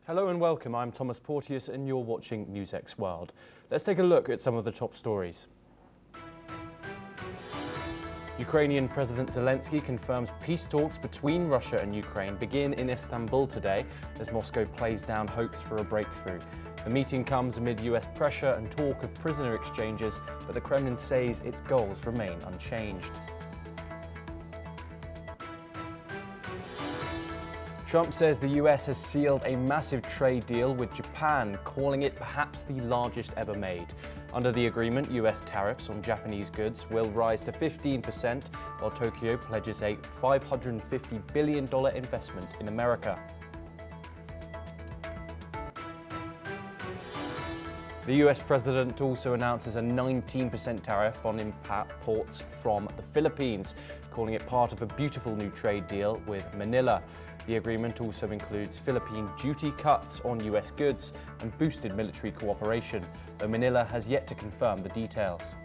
Hello and welcome, I'm Thomas Porteous and you're watching NewsX World. Let's take a look at some of the top stories. Ukrainian President Zelensky confirms peace talks between Russia and Ukraine begin in Istanbul today as Moscow plays down hopes for a breakthrough. The meeting comes amid US pressure and talk of prisoner exchanges, but the Kremlin says its goals remain unchanged. Trump says the US has sealed a massive trade deal with Japan, calling it perhaps the largest ever made. Under the agreement, US tariffs on Japanese goods will rise to 15%, while Tokyo pledges a $550 billion investment in America. The US president also announces a 19% tariff on imports from the Philippines, calling it part of a beautiful new trade deal with Manila. The agreement also includes Philippine duty cuts on US goods and boosted military cooperation, though Manila has yet to confirm the details.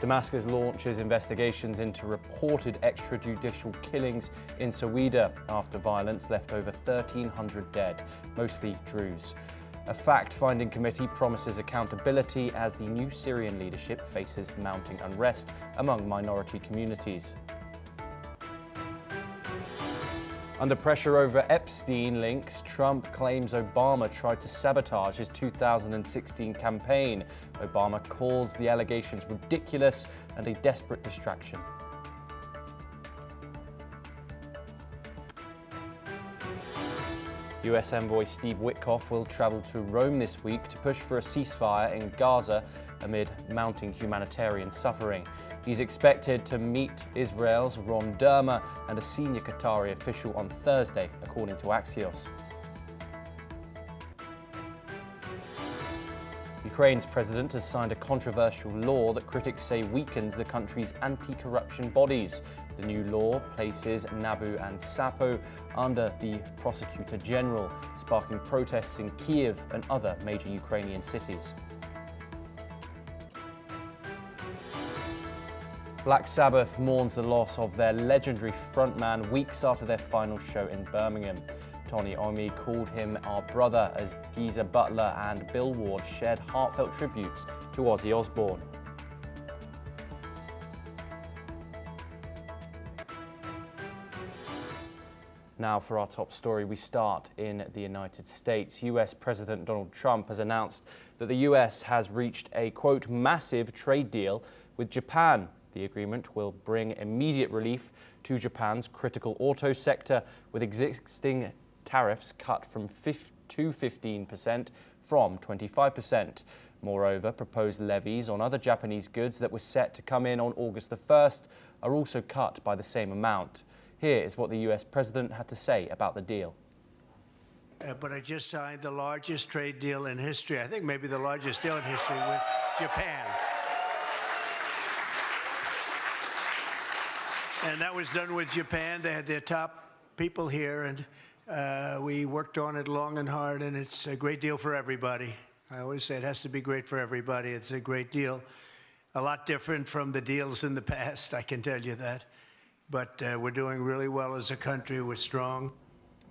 Damascus launches investigations into reported extrajudicial killings in Sweida after violence left over 1,300 dead, mostly Druze. A fact-finding committee promises accountability as the new Syrian leadership faces mounting unrest among minority communities. Under pressure over Epstein links, Trump claims Obama tried to sabotage his 2016 campaign. Obama calls the allegations ridiculous and a desperate distraction. US envoy Steve Witkoff will travel to Rome this week to push for a ceasefire in Gaza amid mounting humanitarian suffering. He's expected to meet Israel's Ron Dermer and a senior Qatari official on Thursday, according to Axios. Ukraine's president has signed a controversial law that critics say weakens the country's anti-corruption bodies. The new law places NABU and SAPO under the Prosecutor General, sparking protests in Kiev and other major Ukrainian cities. Black Sabbath mourns the loss of their legendary frontman weeks after their final show in Birmingham. Tony Iommi called him our brother as Geezer Butler and Bill Ward shared heartfelt tributes to Ozzy Osbourne. Now for our top story, we start in the United States. US President Donald Trump has announced that the US has reached a, quote, massive trade deal with Japan. The agreement will bring immediate relief to Japan's critical auto sector, with existing tariffs cut to 15% from 25%. Moreover, proposed levies on other Japanese goods that were set to come in on August the 1st are also cut by the same amount. Here is what the US president had to say about the deal. But I just signed the largest trade deal in history, I think maybe the largest deal in history, with Japan. And that was done with Japan. They had their top people here, and we worked on it long and hard, and it's a great deal for everybody. I always say it has to be great for everybody. It's a great deal. A lot different from the deals in the past, I can tell you that. But we're doing really well as a country. We're strong.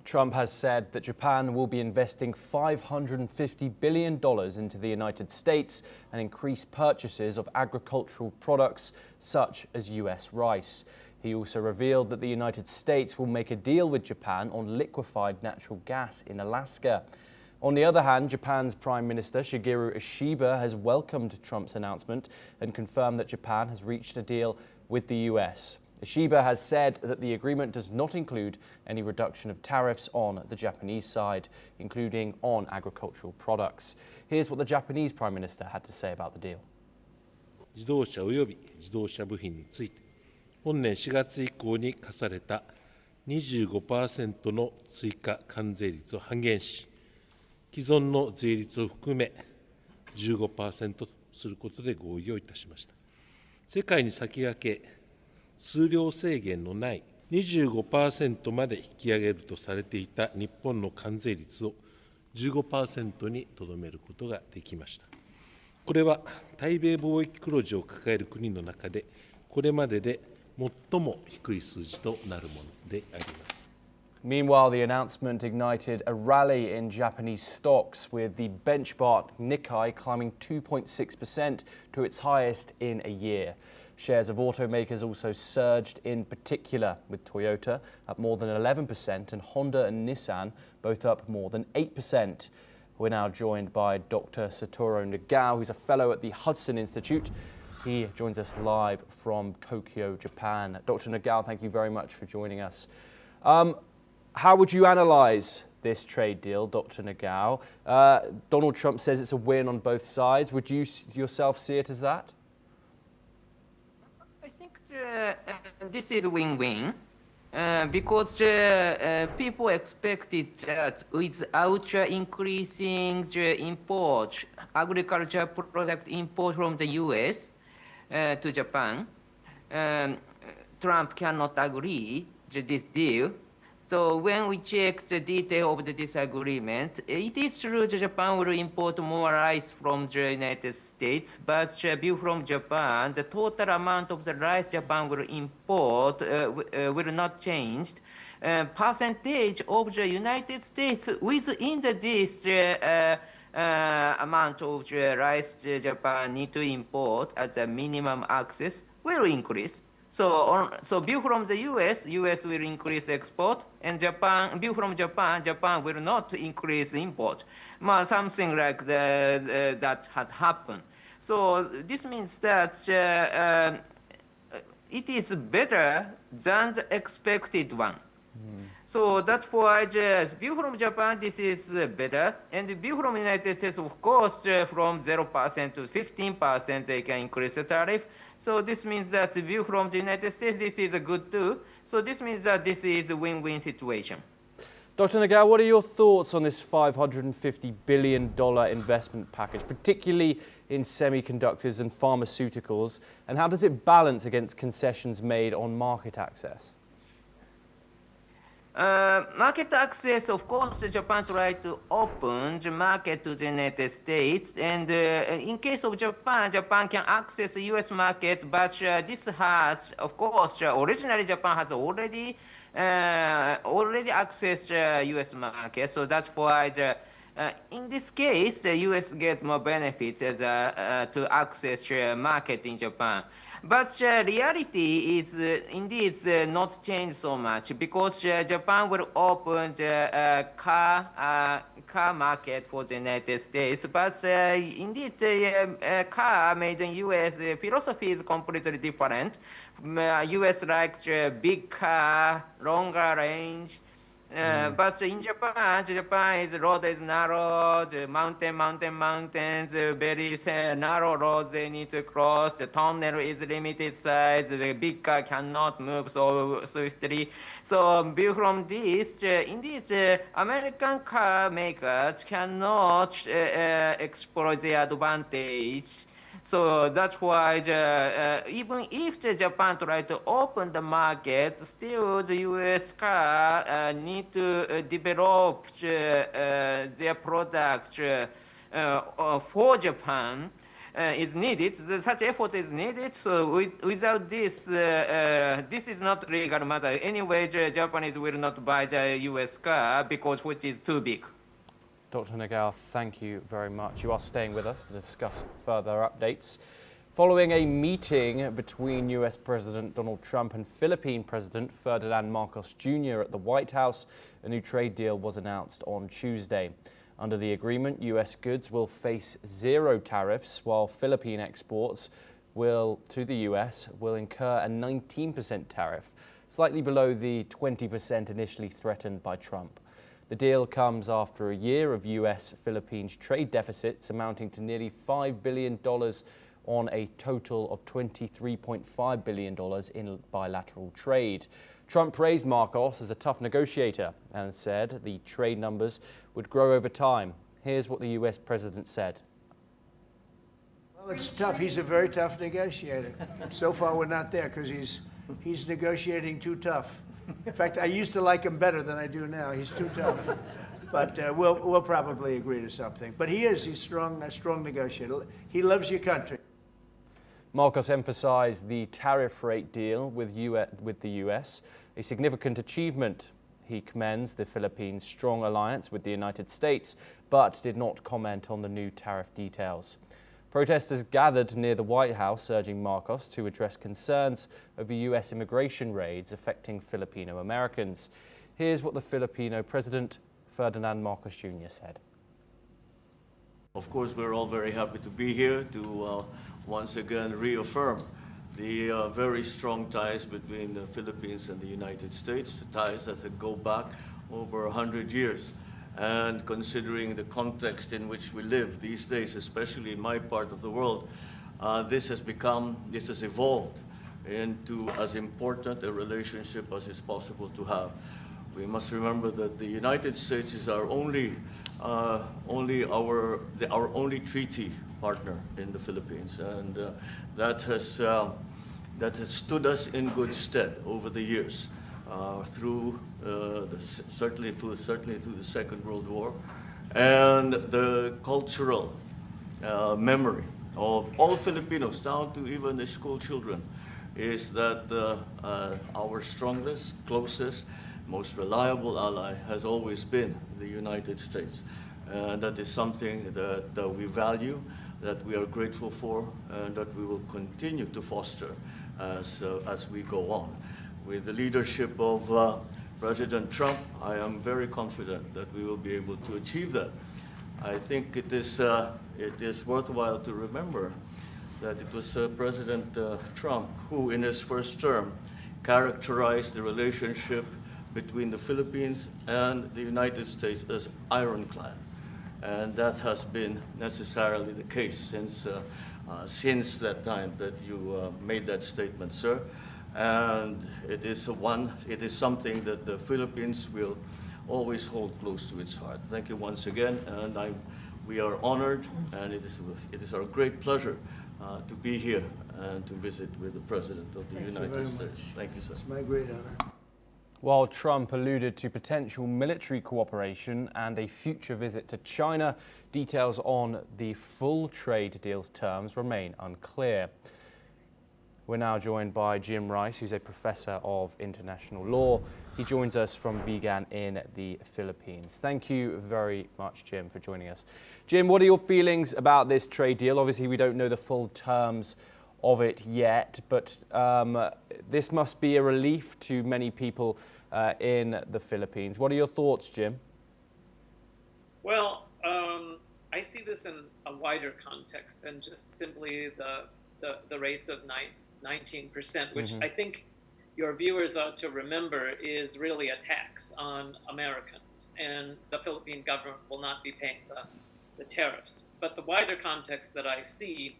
Trump has said that Japan will be investing $550 billion into the United States and increase purchases of agricultural products such as US rice. He also revealed that the United States will make a deal with Japan on liquefied natural gas in Alaska. On the other hand, Japan's Prime Minister Shigeru Ishiba has welcomed Trump's announcement and confirmed that Japan has reached a deal with the US. Ishiba has said that the agreement does not include any reduction of tariffs on the Japanese side, including on agricultural products. Here's what the Japanese Prime Minister had to say about the deal. 自動車および自動車部品について、本年4月以降に課された 25% の追加関税率を半減し、既存の税率を含め 15% とすることで合意をいたしました。世界に先駆け、数量制限のない 25% まで引き上げるとされていた日本の関税率を 15% にとどめることができました。これは対米貿易黒字を抱える国の中でこれまでで最も低い数字となるものであります。 Meanwhile, the announcement ignited a rally in Japanese stocks, with the benchmark Nikkei climbing 2.6% to its highest in a year. Shares of automakers also surged in particular, with Toyota up more than 11% and Honda and Nissan both up more than 8%. We're now joined by Dr. Satoru Nagao, who's a fellow at the Hudson Institute. He joins us live from Tokyo, Japan. Dr. Nagao, thank you very much for joining us. How would you analyse this trade deal, Dr. Nagao? Donald Trump says it's a win on both sides. Would you yourself see it as that? I think this is win-win because people expected that without increasing the import, agriculture product import from the US to Japan, Trump cannot agree to this deal. So when we check the detail of the disagreement, it is true that Japan will import more rice from the United States, but the view from Japan, the total amount of the rice Japan will import will not change. Percentage of the United States within this amount of the rice Japan need to import as a minimum access will increase. So view from the US will increase export, and view from Japan will not increase import. Something like that has happened. So this means that it is better than the expected one. So that's why the view from Japan, this is better. And the view from the United States, of course, from 0% to 15%, they can increase the tariff. So this means that the view from the United States, this is a good too. So this means that this is a win-win situation. Dr. Nagao, what are your thoughts on this $550 billion investment package, particularly in semiconductors and pharmaceuticals? And how does it balance against concessions made on market access? Market access, of course, Japan tried to open the market to the United States. And in case of Japan, Japan can access the US market, but this has, of course, originally Japan has already accessed the US market. So that's why in this case, the US get more benefit to access the market in Japan. But the reality is indeed not changed so much, because Japan will open the car market for the United States. But indeed, the car made in US, the philosophy is completely different. US likes big car, longer range. But in Japan, the road is narrow, the mountains, very narrow roads they need to cross, the tunnel is limited size, the big car cannot move so swiftly. So view from this, indeed, American car makers cannot exploit the advantage. So that's why even if Japan try to open the market, still the US car need to develop their products for Japan is needed. Such effort is needed. So without this, this is not legal matter. Anyway, the Japanese will not buy the US car because which is too big. Dr. Nagao, thank you very much. You are staying with us to discuss further updates. Following a meeting between US President Donald Trump and Philippine President Ferdinand Marcos Jr. at the White House, a new trade deal was announced on Tuesday. Under the agreement, US goods will face zero tariffs, while Philippine exports to the US will incur a 19% tariff, slightly below the 20% initially threatened by Trump. The deal comes after a year of US-Philippines trade deficits amounting to nearly $5 billion on a total of $23.5 billion in bilateral trade. Trump praised Marcos as a tough negotiator and said the trade numbers would grow over time. Here's what the US president said. Well, it's tough. He's a very tough negotiator. So far, we're not there because he's negotiating too tough. In fact, I used to like him better than I do now. He's too tough. But we'll probably agree to something. But he's a strong negotiator. He loves your country. Marcos emphasized the tariff rate deal with the US, a significant achievement. He commends the Philippines' strong alliance with the United States, but did not comment on the new tariff details. Protesters gathered near the White House, urging Marcos to address concerns over US immigration raids affecting Filipino Americans. Here's what the Filipino president, Ferdinand Marcos Jr., said. Of course, we're all very happy to be here to once again reaffirm the very strong ties between the Philippines and the United States, ties that go back over 100 years. And considering the context in which we live these days, especially in my part of the world, this has evolved into as important a relationship as is possible to have. We must remember that the United States is our only treaty partner in the Philippines, and that has stood us in good stead over the years, certainly through the Second World War, and the cultural memory of all Filipinos, down to even the school children, is that our strongest, closest, most reliable ally has always been the United States. And that is something that we value, that we are grateful for, and that we will continue to foster as we go on. With the leadership of President Trump, I am very confident that we will be able to achieve that. I think it is worthwhile to remember that it was President Trump who, in his first term, characterized the relationship between the Philippines and the United States as ironclad. And that has been necessarily the case since that time that you made that statement, sir. And it is something that the Philippines will always hold close to its heart. Thank you once again, and we are honored, and it is our great pleasure to be here and to visit with the President of the United States. Thank you, sir. It's my great honor. While Trump alluded to potential military cooperation and a future visit to China, details on the full trade deal's terms remain unclear. We're now joined by Jim Rice, who's a professor of international law. He joins us from Vigan in the Philippines. Thank you very much, Jim, for joining us. Jim, what are your feelings about this trade deal? Obviously, we don't know the full terms of it yet, but this must be a relief to many people in the Philippines. What are your thoughts, Jim? Well, I see this in a wider context than just simply the rates of 19%, which I think your viewers ought to remember is really a tax on Americans, and the Philippine government will not be paying the tariffs. But the wider context that I see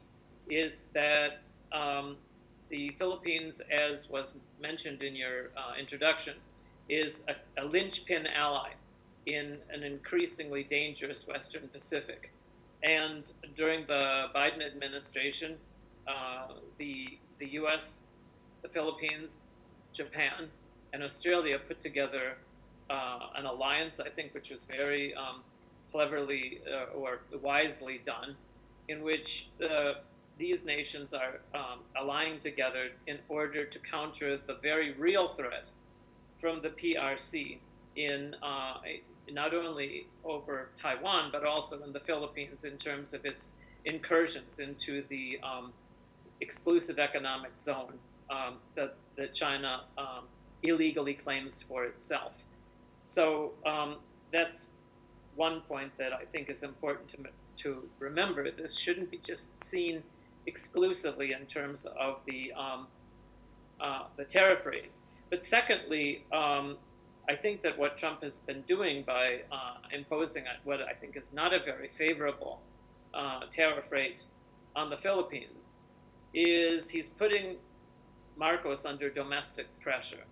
is that the Philippines, as was mentioned in your introduction, is a linchpin ally in an increasingly dangerous Western Pacific. And during the Biden administration, the US, the Philippines, Japan, and Australia put together an alliance, I think, which was very cleverly or wisely done, in which these nations are allying together in order to counter the very real threat from the PRC in not only over Taiwan, but also in the Philippines in terms of its incursions into the exclusive economic zone that China illegally claims for itself. So that's one point that I think is important to remember. This shouldn't be just seen exclusively in terms of the tariff rates. But secondly, I think that what Trump has been doing by imposing what I think is not a very favorable tariff rate on the Philippines is he's putting Marcos under domestic pressure.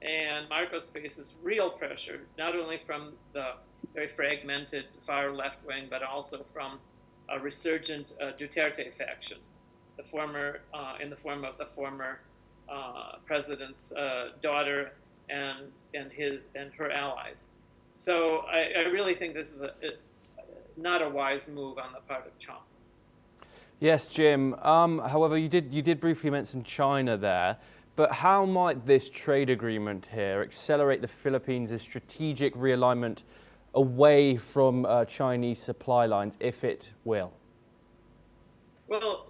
And Marcos faces real pressure, not only from the very fragmented far left wing, but also from a resurgent Duterte faction, in the form of the former president's daughter and her allies. So I really think this is not a wise move on the part of Trump. Yes, Jim. However, you did briefly mention China there, but how might this trade agreement here accelerate the Philippines' strategic realignment away from Chinese supply lines, if it will? Well,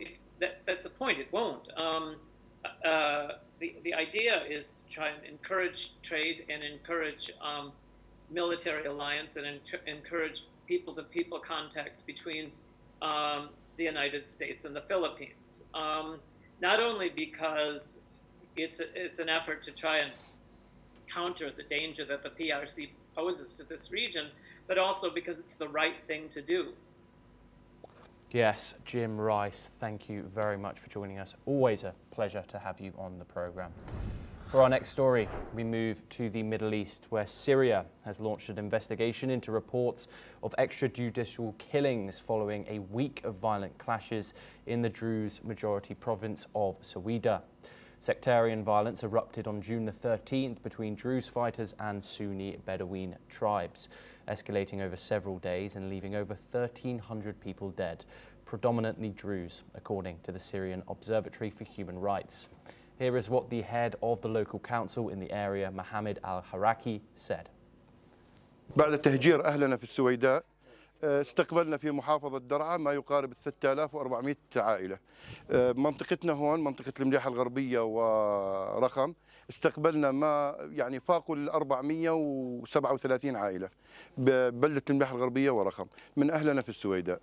that's the point. It won't. The idea is to try and encourage trade and encourage military alliance and encourage people-to-people contacts between the United States and the Philippines. Not only because it's an effort to try and counter the danger that the PRC poses to this region, but also because it's the right thing to do. Yes, Jim Rice, thank you very much for joining us. Always a pleasure to have you on the programme. For our next story, we move to the Middle East, where Syria has launched an investigation into reports of extrajudicial killings following a week of violent clashes in the Druze majority province of Sweida. Sectarian violence erupted on June the 13th between Druze fighters and Sunni Bedouin tribes, escalating over several days and leaving over 1,300 people dead, predominantly Druze, according to the Syrian Observatory for Human Rights. Here is what the head of the local council in the area, Mohammed al-Haraki, said. بعد تهجير أهلنا في السويداء استقبلنا في محافظة درعا ما يقارب 6400 عائلة. منطقتنا هون منطقة المليحة الغربية ورخم استقبلنا ما يعني فاقوا ال 437 عائلة ببلدة المليحة الغربية ورخم من أهلنا في السويداء.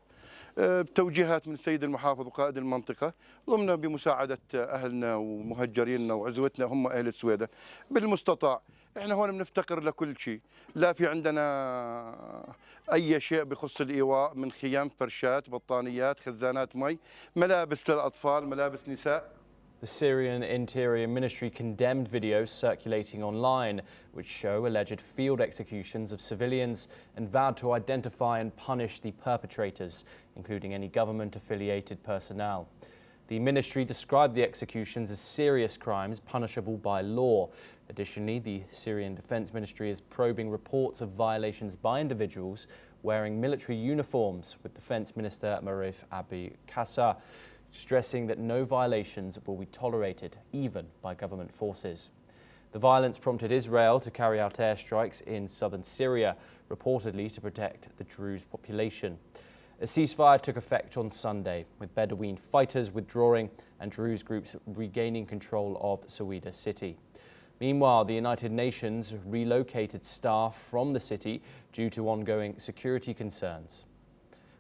بتوجيهات من السيد المحافظ وقائد المنطقة ضمن بمساعدة أهلنا ومهجريننا وعزوتنا هم أهل السويداء بالمستطاع. احنا هون بنفتقر لكل شيء، لا في عندنا أي شيء بخص الإيواء من خيام، فرشات، بطانيات، خزانات مي، ملابس للأطفال، ملابس نساء. The Syrian Interior Ministry condemned videos circulating online which show alleged field executions of civilians and vowed to identify and punish the perpetrators, including any government-affiliated personnel. The ministry described the executions as serious crimes punishable by law. Additionally, the Syrian Defense Ministry is probing reports of violations by individuals wearing military uniforms, with Defense Minister Marif Abi Kassa stressing that no violations will be tolerated, even by government forces. The violence prompted Israel to carry out airstrikes in southern Syria, reportedly to protect the Druze population. A ceasefire took effect on Sunday, with Bedouin fighters withdrawing and Druze groups regaining control of Sweida city. Meanwhile, the United Nations relocated staff from the city due to ongoing security concerns.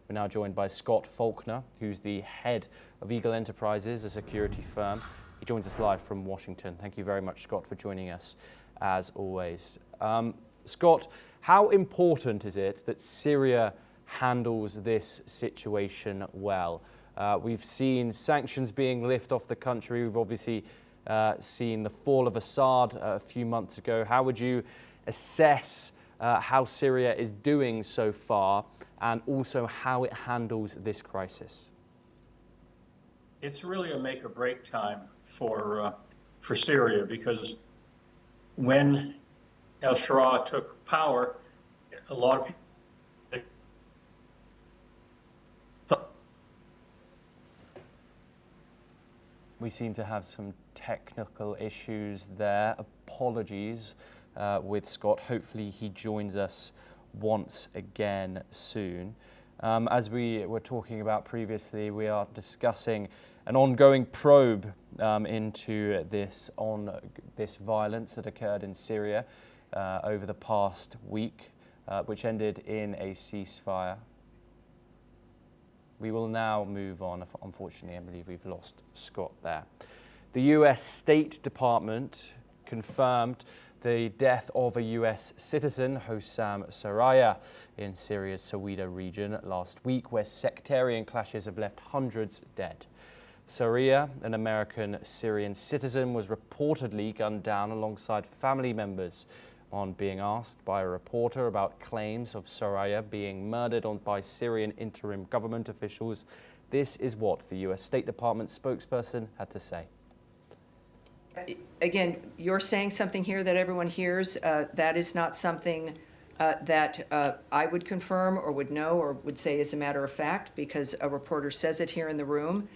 We're now joined by Scott Faulkner, who's the head of Eagle Enterprises, a security firm. He joins us live from Washington. Thank you very much, Scott, for joining us, as always. Scott, how important is it that Syria handles this situation well? We've seen sanctions being lifted off the country. We've obviously seen the fall of Assad a few months ago. How would you assess how Syria is doing so far, and also how it handles this crisis? It's really a make or break time for Syria, because when al-Shara took power, a lot of people We seem to have some technical issues there. Apologies with Scott. Hopefully he joins us once again soon. As we were talking about previously, we are discussing an ongoing probe into this violence that occurred in Syria over the past week, which ended in a ceasefire. We will now move on. Unfortunately, I believe we've lost Scott there. The US State Department confirmed the death of a US citizen, Hossam Soraya, in Syria's Sweida region last week, where sectarian clashes have left hundreds dead. Soraya, an American Syrian citizen, was reportedly gunned down alongside family members. On being asked by a reporter about claims of Soraya being murdered by Syrian interim government officials, this is what the US State Department spokesperson had to say. Again, you're saying something here that everyone hears. That is not something that I would confirm or would know or would say as a matter of fact, because a reporter says it here in the room.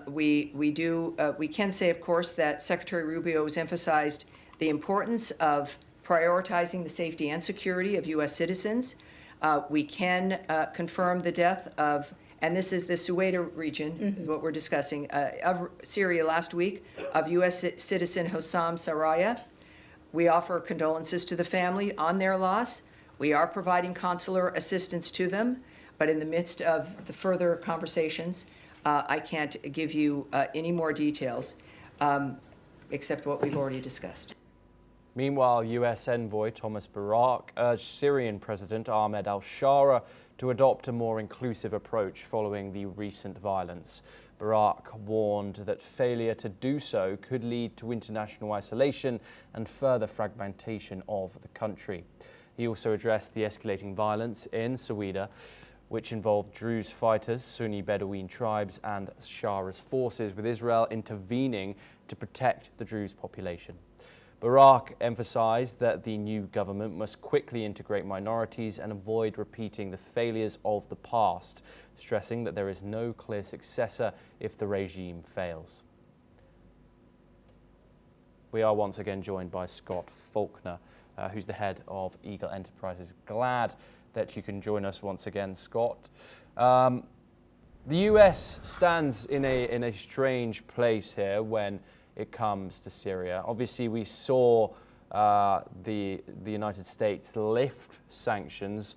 We can say, of course, that Secretary Rubio has emphasized the importance of prioritizing the safety and security of U.S. citizens. We can confirm the death of, and this is the Sweida region, what we're discussing, of Syria last week, of U.S. citizen Hossam Saraya. We offer condolences to the family on their loss. We are providing consular assistance to them, but in the midst of the further conversations, I can't give you any more details except what we've already discussed. Meanwhile, U.S. envoy Thomas Barak urged Syrian President Ahmed al-Shara to adopt a more inclusive approach following the recent violence. Barak warned that failure to do so could lead to international isolation and further fragmentation of the country. He also addressed the escalating violence in Sweida, which involved Druze fighters, Sunni Bedouin tribes and Shara's forces, with Israel intervening to protect the Druze population. Barak emphasized that the new government must quickly integrate minorities and avoid repeating the failures of the past, stressing that there is no clear successor if the regime fails. We are once again joined by Scott Faulkner, who's the head of Eagle Enterprises. Glad that you can join us once again, Scott. The US stands in a strange place here when it comes to Syria. Obviously, we saw the United States lift sanctions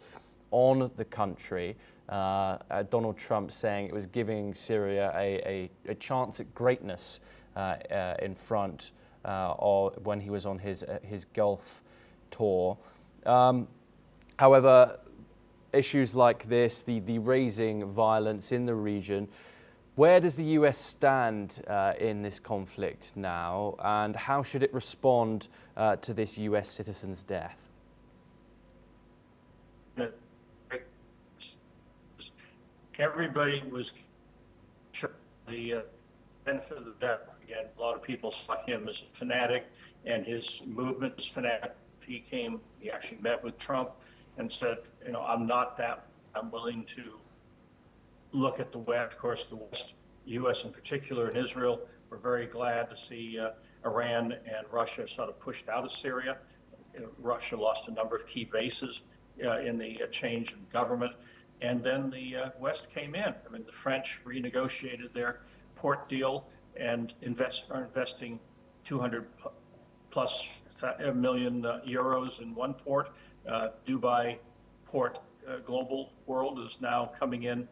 on the country. Donald Trump saying it was giving Syria a chance at greatness in front of when he was on his Gulf tour. However, issues like this, the raising violence in the region, where does the US stand in this conflict now, and how should it respond to this US citizen's death? Everybody was sure the benefit of the doubt. Again, a lot of people saw him as a fanatic, and his movement is fanatic. He actually met with Trump and said, you know, I'm not that. I'm willing to look at the West. Of course, the West, U.S. in particular, and Israel, we're very glad to see Iran and Russia sort of pushed out of Syria. Russia lost a number of key bases in the change in government. And then the West came in. I mean, the French renegotiated their port deal and are investing 200 plus million euros in one port. Dubai port, global world is now coming in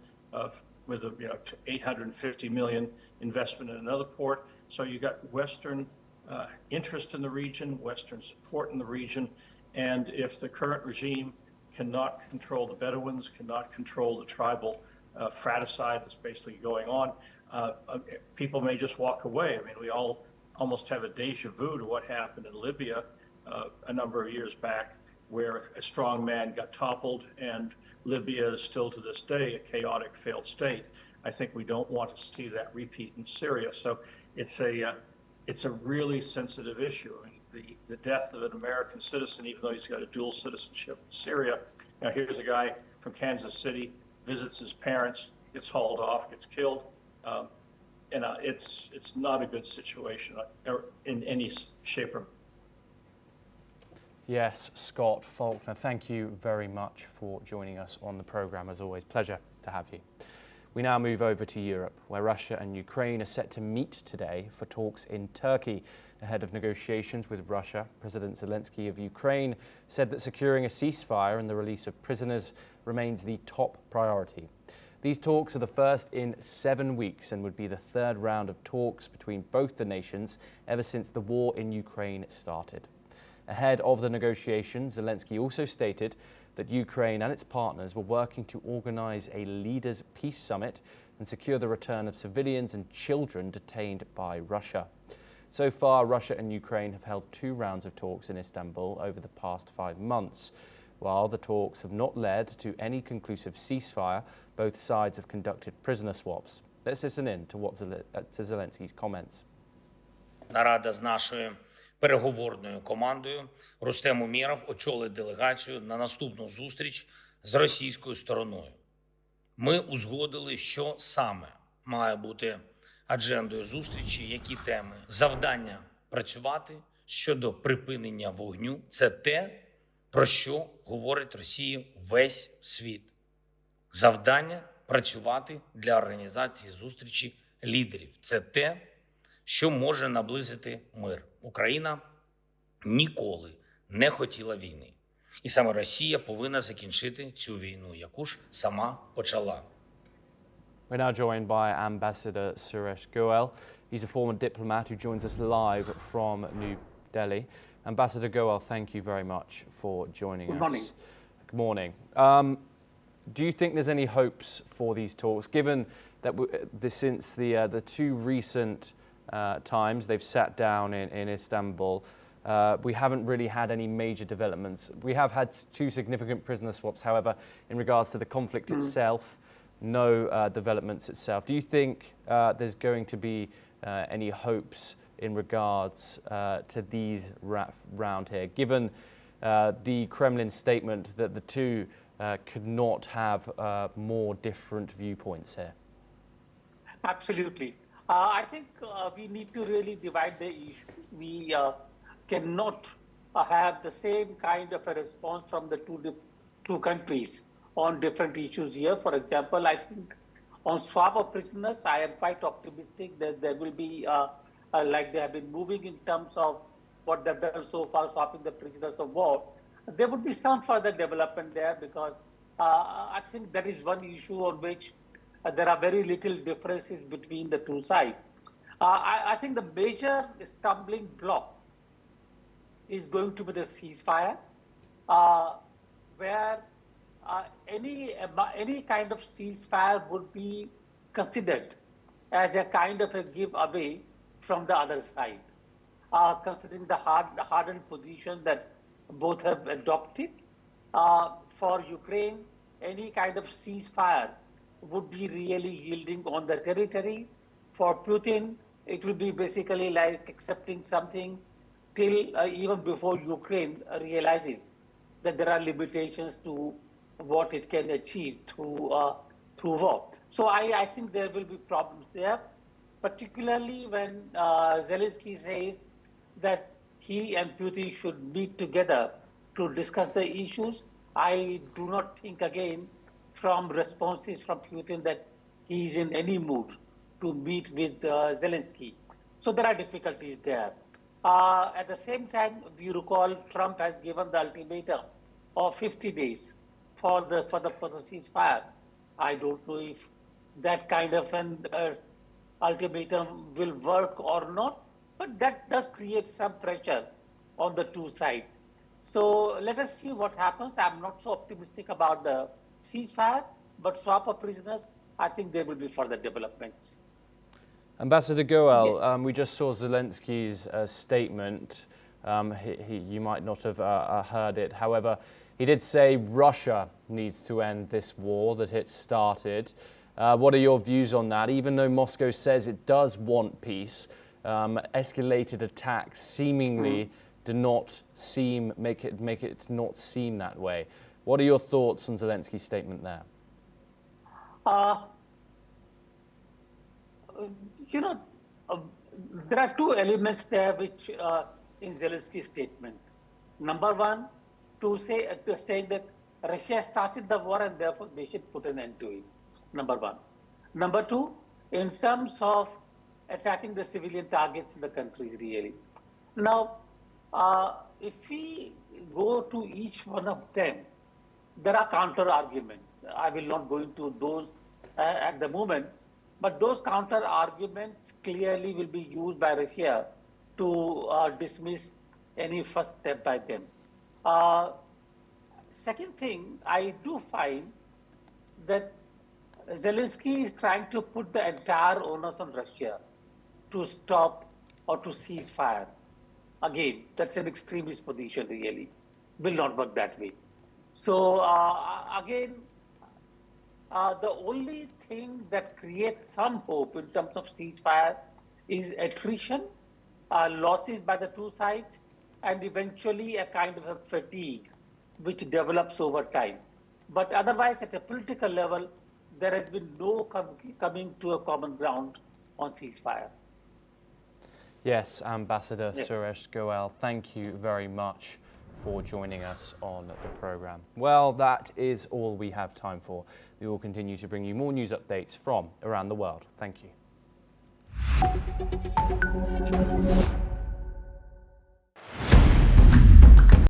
with a 850 million investment in another port. So you got Western interest in the region, Western support in the region, and if the current regime cannot control the Bedouins, cannot control the tribal fratricide that's basically going on, people may just walk away. I mean, we all almost have a deja vu to what happened in Libya a number of years back, where a strong man got toppled, and Libya is still to this day a chaotic, failed state. I think we don't want to see that repeat in Syria. So it's a really sensitive issue. I mean, the death of an American citizen, even though he's got a dual citizenship in Syria. Now here's a guy from Kansas City, visits his parents, gets hauled off, gets killed. And it's not a good situation in any shape or. Yes, Scott Faulkner, thank you very much for joining us on the programme. As always, pleasure to have you. We now move over to Europe, where Russia and Ukraine are set to meet today for talks in Turkey. Ahead of negotiations with Russia, President Zelensky of Ukraine said that securing a ceasefire and the release of prisoners remains the top priority. These talks are the first in 7 weeks and would be the third round of talks between both the nations ever since the war in Ukraine started. Ahead of the negotiations, Zelensky also stated that Ukraine and its partners were working to organize a leaders' peace summit and secure the return of civilians and children detained by Russia. So far, Russia and Ukraine have held 2 rounds of talks in Istanbul over the past 5 months. While the talks have not led to any conclusive ceasefire, both sides have conducted prisoner swaps. Let's listen in to Zelensky's comments. переговорною командою Рустем Умєров очолить делегацію на наступну зустріч з російською стороною. Ми узгодили, що саме має бути аджендою зустрічі, які теми. Завдання працювати щодо припинення вогню – це те, про що говорить Росії весь світ. Завдання працювати для організації зустрічі лідерів – це те, що може наблизити мир. Україна ніколи не хотіла війни. І саме Росія повинна закінчити цю війну, яку ж сама почала. We're now joined by Ambassador Suresh Goel. He's a former diplomat who joins us live from New Delhi. Ambassador Goel, thank you very much for joining us. Good morning. Good morning. Do you think there's any hopes for these talks, given that since the two recent times they've sat down in Istanbul, we haven't really had any major developments. We have had two significant prisoner swaps, however, in regards to the conflict itself, no developments itself. Do you think there's going to be any hopes in regards to these round here, given the Kremlin statement that the two could not have more different viewpoints here? Absolutely. I think we need to really divide the issue. We cannot have the same kind of a response from the two countries on different issues here. For example, I think on swap of prisoners, I am quite optimistic that there will be, like they have been moving in terms of what they've done so far, swapping the prisoners of war. There would be some further development there because I think that is one issue on which there are very little differences between the two sides. I think the major stumbling block is going to be the ceasefire, where any kind of ceasefire would be considered as a kind of a giveaway from the other side, considering the hardened position that both have adopted. For Ukraine, any kind of ceasefire would be really yielding on the territory. For Putin, it will be basically like accepting something till even before Ukraine realizes that there are limitations to what it can achieve through war. So I think there will be problems there, particularly when Zelensky says that he and Putin should meet together to discuss the issues. I do not think, again, from responses from Putin that he is in any mood to meet with Zelensky. So there are difficulties there. At the same time, we recall Trump has given the ultimatum of 50 days for the ceasefire. I don't know if that kind of an ultimatum will work or not, but that does create some pressure on the two sides. So let us see what happens. I'm not so optimistic about the ceasefire, but swap of prisoners, I think there will be further developments. Ambassador Goel, yes. We just saw Zelensky's statement. You might not have heard it. However, he did say Russia needs to end this war that it started. What are your views on that? Even though Moscow says it does want peace, escalated attacks seemingly do not make it not seem that way. What are your thoughts on Zelensky's statement there? There are two elements there which in Zelensky's statement. Number one, to say that Russia started the war and therefore they should put an end to it. Number one. Number two, in terms of attacking the civilian targets in the countries, really. Now, if we go to each one of them, there are counter arguments. I will not go into those at the moment, but those counter arguments clearly will be used by Russia to dismiss any first step by them. Second thing, I do find that Zelensky is trying to put the entire onus on Russia to stop or to cease fire. Again, that's an extremist position, really. Will not work that way. So again, the only thing that creates some hope in terms of ceasefire is attrition losses by the two sides, and eventually a kind of a fatigue which develops over time. But otherwise, at a political level, there has been no coming to a common ground on ceasefire. Yes, Ambassador Suresh Goel, thank you very much for joining us on the programme. Well, that is all we have time for. We will continue to bring you more news updates from around the world. Thank you.